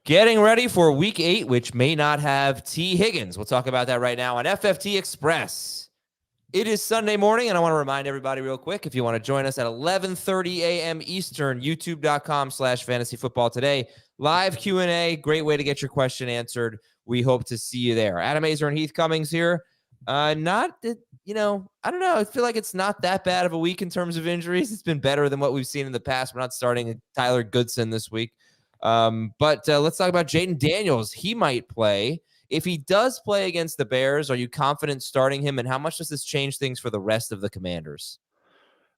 Getting ready for week 8, which may not have T. Higgins. We'll talk about that right now on FFT Express. It is Sunday morning, and I want to remind everybody real quick, if you want to join us at 11:30 a.m. Eastern, youtube.com/fantasyfootball today. Live Q&A, great way to get your question answered. We hope to see you there. Adam Azer and Heath Cummings here. I don't know. I feel like it's not that bad of a week in terms of injuries. It's been better than what we've seen in the past. We're not starting Tyler Goodson this week. But let's talk about Jayden Daniels. He might play. If he does play against the Bears, are you confident starting him? And how much does this change things for the rest of the Commanders?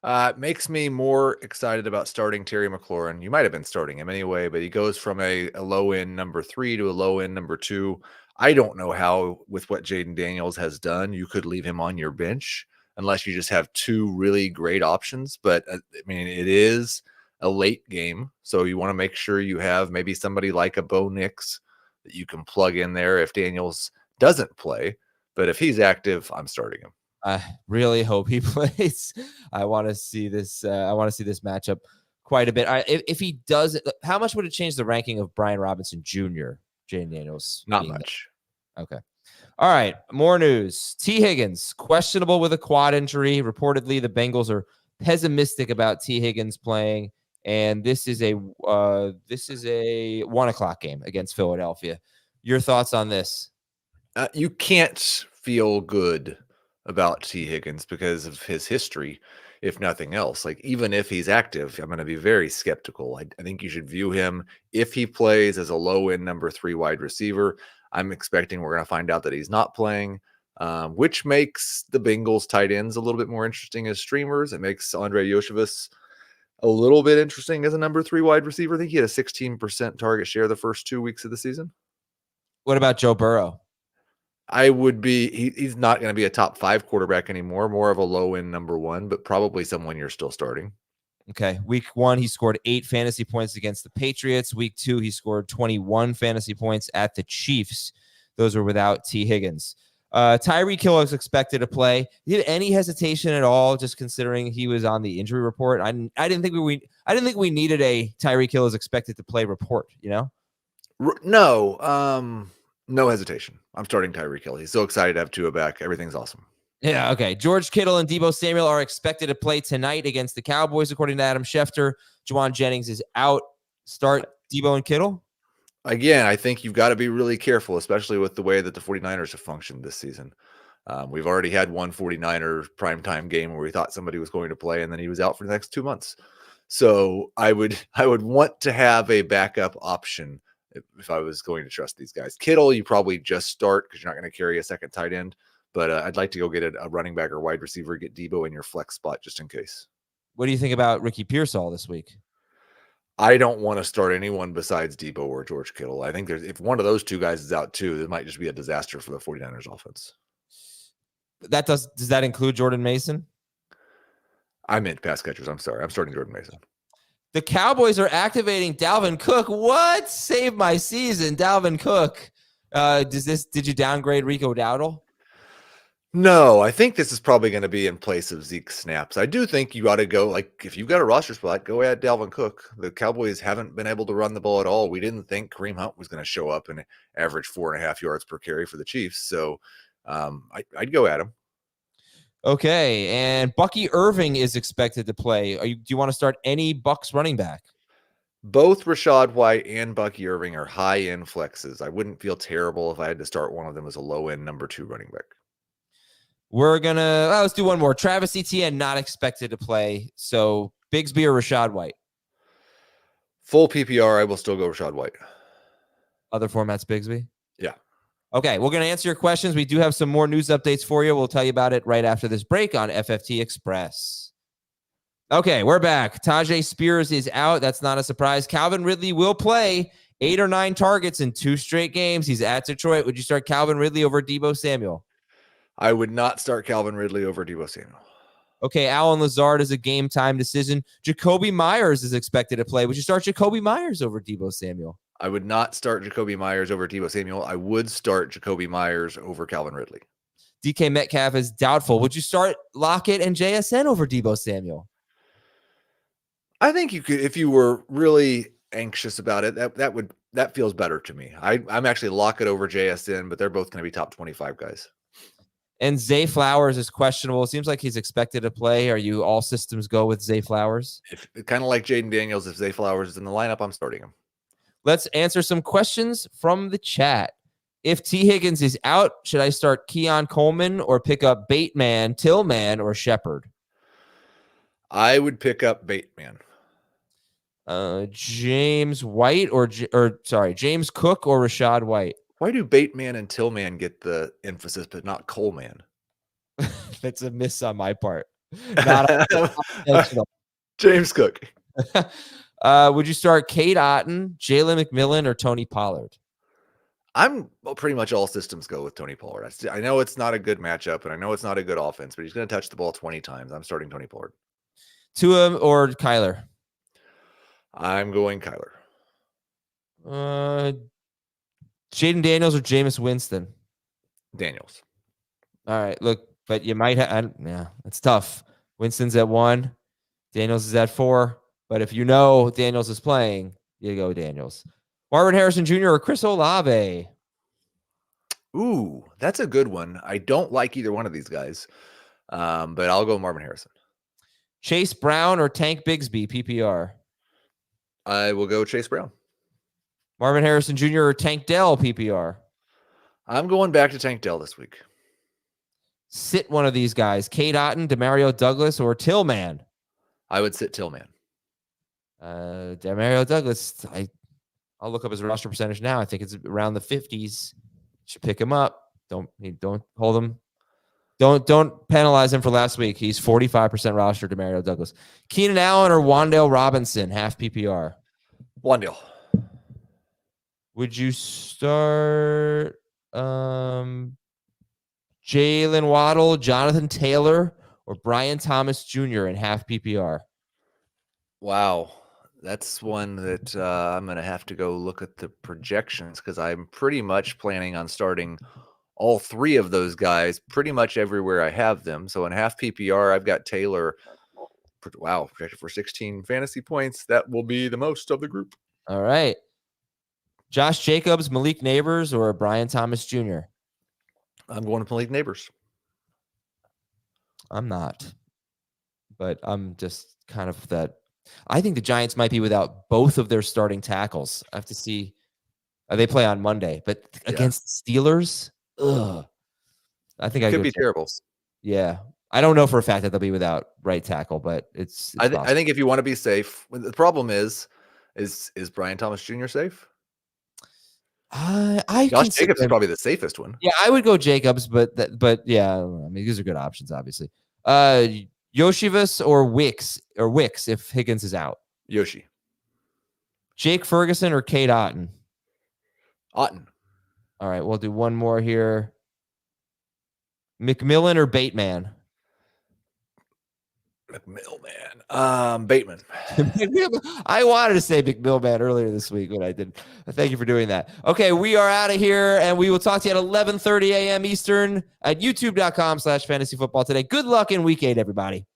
It makes me more excited about starting Terry McLaurin. You might have been starting him anyway, but he goes from a low-end number 3 to a low-end number 2. I don't know how, with what Jayden Daniels has done, you could leave him on your bench unless you just have two really great options. But, it is a late game, so you want to make sure you have maybe somebody like a Bo Nix that you can plug in there if Daniels doesn't play. But if he's active, I'm starting him. I really hope he plays. I want to see this. I want to see this matchup quite a bit. If he does, how much would it change the ranking of Brian Robinson Jr., Jayden Daniels? Not much. There? Okay. All right. More news. T. Higgins, questionable with a quad injury. Reportedly, the Bengals are pessimistic about T. Higgins playing. And this is a 1:00 game against Philadelphia. Your thoughts on this? You can't feel good about T. Higgins because of his history, if nothing else. Like, even if he's active, I'm going to be very skeptical. I think you should view him, if he plays, as a low-end number 3 wide receiver. I'm expecting we're going to find out that he's not playing, which makes the Bengals tight ends a little bit more interesting as streamers. It makes Andre Yoshevich a little bit interesting as a number 3 wide receiver. I think he had a 16% target share the first 2 weeks of the season. What about Joe Burrow? He's not going to be a top 5 quarterback anymore, more of a low-end number 1, but probably someone you're still starting. Okay. Week 1, he scored 8 fantasy points against the Patriots. Week 2, he scored 21 fantasy points at the Chiefs. Those were without T. Higgins. Tyreek Hill is expected to play. Do you have any hesitation at all, just considering he was on the injury report? I didn't think we needed a Tyreek Hill is expected to play report. No, no hesitation. I'm starting Tyreek Hill. He's so excited to have Tua back. Everything's awesome. Yeah. Okay. George Kittle and Deebo Samuel are expected to play tonight against the Cowboys, according to Adam Schefter. Juwan Jennings is out. Start Deebo and Kittle. Again, I think you've got to be really careful, especially with the way that the 49ers have functioned this season. We've already had one 49er primetime game where we thought somebody was going to play, and then he was out for the next 2 months. So I would want to have a backup option if I was going to trust these guys. Kittle, you probably just start because you're not going to carry a second tight end. But I'd like to go get a running back or wide receiver, get Deebo in your flex spot just in case. What do you think about Ricky Pearsall this week? I don't want to start anyone besides Deebo or George Kittle. I think if one of those two guys is out too, it might just be a disaster for the 49ers offense. Does that include Jordan Mason? I meant pass catchers. I'm sorry. I'm starting Jordan Mason. The Cowboys are activating Dalvin Cook. What? Save my season, Dalvin Cook. Did you downgrade Rico Dowdle? No, I think this is probably going to be in place of Zeke snaps. I do think you ought to go, if you've got a roster spot, go add Dalvin Cook. The Cowboys haven't been able to run the ball at all. We didn't think Kareem Hunt was going to show up and average 4.5 yards per carry for the Chiefs. So I'd go at him. Okay, and Bucky Irving is expected to play. Do you want to start any Bucs running back? Both Rachaad White and Bucky Irving are high-end flexes. I wouldn't feel terrible if I had to start one of them as a low-end number 2 running back. We're going to let's do one more. Travis Etienne not expected to play. So Bigsby or Rachaad White? Full PPR, I will still go Rachaad White. Other formats, Bigsby? Yeah. Okay, we're going to answer your questions. We do have some more news updates for you. We'll tell you about it right after this break on FFT Express. Okay, we're back. Tajay Spears is out. That's not a surprise. Calvin Ridley will play 8 or 9 targets in 2 straight games. He's at Detroit. Would you start Calvin Ridley over Deebo Samuel? I would not start Calvin Ridley over Deebo Samuel. Okay, Allen Lazard is a game-time decision. Jacoby Myers is expected to play. Would you start Jacoby Myers over Deebo Samuel? I would not start Jacoby Myers over Deebo Samuel. I would start Jacoby Myers over Calvin Ridley. DK Metcalf is doubtful. Would you start Lockett and JSN over Deebo Samuel? I think you could, if you were really anxious about it, that That feels better to me. I'm actually Lockett over JSN, but they're both going to be top 25 guys. And Zay Flowers is questionable. It seems like he's expected to play. Are you all systems go with Zay Flowers? If kind of like Jayden Daniels, if Zay Flowers is in the lineup, I'm starting him. Let's answer some questions from the chat. If T. Higgins is out, should I start Keon Coleman or pick up Bateman, Tillman, or Shepard? I would pick up Bateman. James White James Cook or Rashad White? Why do Bateman and Tillman get the emphasis, but not Coleman? That's a miss on my part. Not intentional. James Cook. Would you start Cade Otton, Jalen McMillan, or Tony Pollard? I'm pretty much all systems go with Tony Pollard. I know it's not a good matchup, and I know it's not a good offense, but he's going to touch the ball 20 times. I'm starting Tony Pollard. Tua or Kyler? I'm going Kyler. Jayden Daniels or Jameis Winston? Daniels. All right, look, but you might have, yeah, it's tough. Winston's at 1, Daniels is at 4, but if you know Daniels is playing, you go Daniels. Marvin Harrison Jr. or Chris Olave? Ooh, that's a good one. I don't like either one of these guys, but I'll go Marvin Harrison. Chase Brown or Tank Bigsby, PPR? I will go Chase Brown. Marvin Harrison Jr. or Tank Dell, PPR? I'm going back to Tank Dell this week. Sit one of these guys. Cade Otton, Demario Douglas, or Tillman? I would sit Tillman. Demario Douglas, I'll look up his roster percentage now. I think it's around the 50s. Should pick him up. Don't hold him. Don't penalize him for last week. He's 45% roster, Demario Douglas. Keenan Allen or Wan'Dale Robinson, half PPR? Wan'Dale. Would you start Jalen Waddle, Jonathan Taylor, or Brian Thomas Jr. in half PPR? Wow. That's one that I'm going to have to go look at the projections because I'm pretty much planning on starting all 3 of those guys pretty much everywhere I have them. So in half PPR, I've got Taylor. Wow, projected for 16 fantasy points. That will be the most of the group. All right. Josh Jacobs, Malik Neighbors, or Brian Thomas Jr.? I'm going to Malik Neighbors. I'm not. But I'm just kind of that. I think the Giants might be without both of their starting tackles. I have to see. They play on Monday, but against the Steelers, I think it could be terrible. Yeah, I don't know for a fact that they'll be without right tackle, but it's I think if you want to be safe, the problem is Brian Thomas Jr. safe? Josh Jacobs is probably the safest one. Yeah, I would go Jacobs, but yeah, I mean these are good options, obviously. Yoshivas or Wicks if Higgins is out. Yoshi. Jake Ferguson or Cade Otton? Otton. All right, we'll do one more here. McMillan or Bateman? Bateman. I wanted to say McMillan earlier this week, but I didn't. Thank you for doing that. Okay, we are out of here, and we will talk to you at 11:30 a.m. Eastern at youtube.com/fantasyfootball today. Good luck in week 8, everybody.